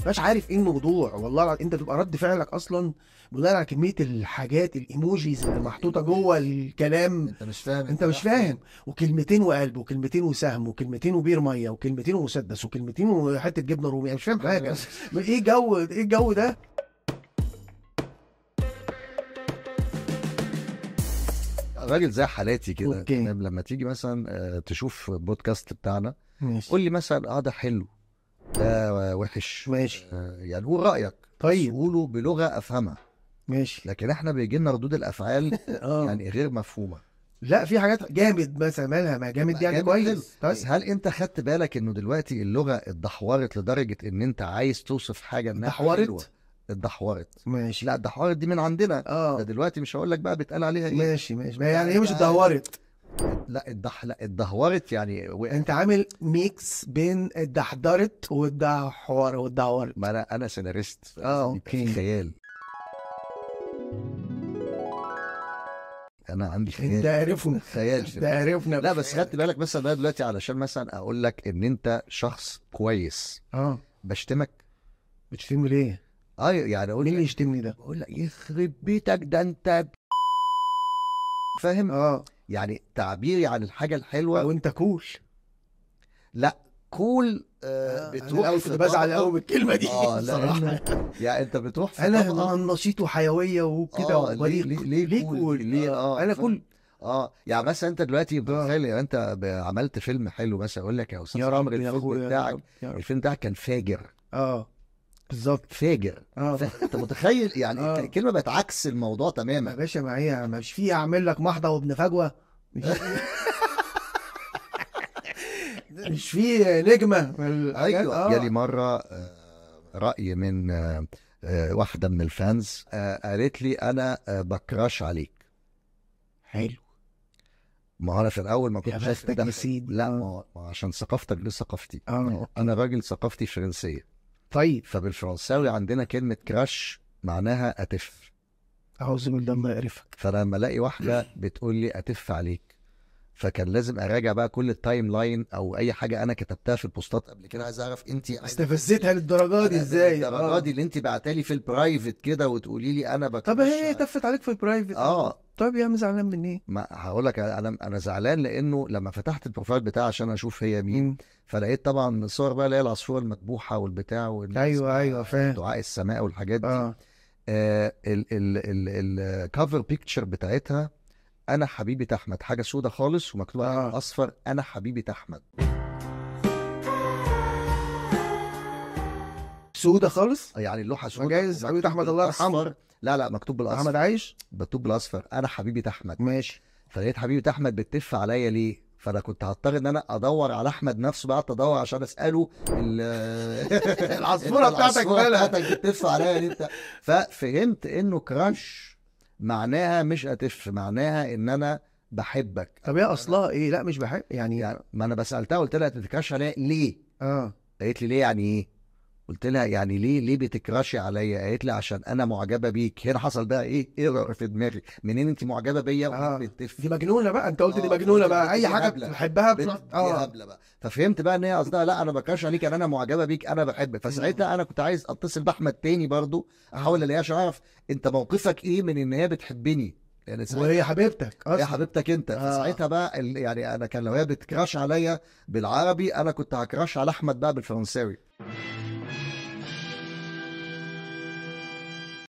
مش عارف ايه الموضوع والله. انت تبقى رد فعلك اصلا بناء على كميه الحاجات الايموجيز اللي محطوطه جوه الكلام. انت مش فاهم انت مش فاهم. وكلمتين وقلب وكلمتين وسهم وكلمتين وبير ميه وكلمتين ومسدس وكلمتين وحته جبنه رومي، مش فاهم حاجه. ايه الجو ده؟ راجل زي حالاتي كده، اوكي. لما تيجي مثلا تشوف بودكاست بتاعنا، ماشي قول لي مثلا ده حلو، ده وحش، ماشي يعني قول رايك. طيب. بس قوله بلغه افهمها. ماشي. لكن احنا بيجي لنا ردود الافعال اه يعني غير مفهومه. لا، في حاجات جامد مثلا مالها، ما جامد دي يعني جامد حلو. كويس. طيب بس هل انت خدت بالك انه دلوقتي اللغه اتدحورت لدرجه ان انت عايز توصف حاجه انها حلوه؟ اتدحورت؟ اتدحورت. ماشي. لا، اتدحورت دي من عندنا. ده اه دلوقتي مش هقول لك بقى بيتقال عليها ايه. ماشي ماشي، ما يعني هي مش اتدهورت. لا اتدهورت يعني وقعت. انت عامل ميكس بين اتدحضرت والدحورت. ما انا سيناريست. اوكي. خيال. انا عندي انت خيال. عرفنا. خيال انت عرفنا. لا بس خدت بالك مثلا بقى دلوقتي علشان مثلا اقول لك ان انت شخص كويس اه بشتمك. بتشتمني ليه؟ يعني اقول مين اللي لك يشتمني ده؟ بقول لك يخرب بيتك ده انت فاهم. اه يعني تعبيري عن الحاجه الحلوه. او انت كول. لا كول انا بتروح الاول في كنت بزعل طبقة- قوي من الكلمه دي لانه الصراحه. يعني انت بتروح في انا طبقه. نشيط وحيويه وكده ليه وبريق. ليه كول ليه انا فاهم؟ كول. يعني مثلا انت دلوقتي اه متخيل يعني انت عملت فيلم حلو مثلا، اقول لك يا استاذ يا عمرو رب يا الفيلم اخويا، يا بتاعك، رب يا رب. الفيلم بتاعك كان فاجر. اه بالظبط. فاجر. اه انت متخيل يعني اه الكلمه بقت عكس الموضوع يا تماما. باشا، ما هي مش في اعمل لك محضه وابن فجوه. مش مش في نجمه والحاجات. ايوه جالي مره راي من واحده من الفانز، قالت لي انا بكراش عليك. حلو. ما هو انا في الاول ما يا كنتش شايف بختك ده يا حلو. سيدي. لا ما هو عشان ثقافتك غير ثقافتي. اوكي. انا راجل ثقافتي فرنسيه. طيب فبالفرنساوي عندنا كلمه كراش معناها اتف. اعوذ بالله الله يقرفك. فلما الاقي واحده بتقول لي اتف عليك، فكان لازم اراجع بقى كل التايم لاين او اي حاجه انا كتبتها في البوستات قبل كده. عايز اعرف انت استفزتها للدرجه دي ازاي؟ الدرجات دي اللي انت بعتالي في البرايفت كده وتقولي لي انا بكراش. طب هي تفت عليك في البرايفت. اه طيب يا عم زعلان من ايه؟ ما هقول لك، انا زعلان لانه لما فتحت البروفايل بتاعي عشان اشوف هي مين، مم. فلقيت طبعا صور بقى اللي هي العصفوره المذبوحه والبتاع ايوه فاهم. دعاء السماء والحاجات دي. اه الكفر بيكتشر بتاعتها انا حبيبه احمد، حاجه سودة خالص ومكتوب عليها اصفر انا حبيبه احمد. سودة خالص. يعني اللوحه سودة جايز حبيبه احمد الله يرحمه. لا مكتوب بالاصفر. احمد عايش. مكتوب بالاصفر انا حبيبه احمد. ماشي. فلقيت حبيبه احمد بتف عليا ليه، فانا كنت هضطر ان انا ادور على احمد نفسه بقى، ادور عشان اساله العصفوره بتاعتك مالها بتف عليا ليه. ففهمت انه كراش معناها مش اتف، معناها ان انا بحبك. طب هي اصلها ايه؟ لا مش بحب يعني ما انا بسالتها قلت لها بتكراش عليا ليه؟ قالت لي ليه يعني ايه؟ قلت لها يعني ليه بتكراشي عليا؟ قالت لي عشان انا معجبه بيك. هنا حصل بقى ايه في دماغي، منين انت معجبه بيا؟ دي مجنونه بقى. انت قلت دي مجنونه بقى، اي حاجه بتحبها دي هبله بقى. ففهمت بقى ان هي قصدها لا انا بكراش عليك، انا معجبه بيك، انا بحبك. فساعتها انا كنت عايز اتصل باحمد تاني برضو، احاول الاقيه عشان اعرف انت موقفك ايه من ان هي بتحبني. يعني وهي حبيبتك اصلا، هي حبيبتك انت. فساعتها بقى يعني انا كان لو هي بتكراش عليا بالعربي انا كنت هكراش على احمد بقى بالفرنساوي.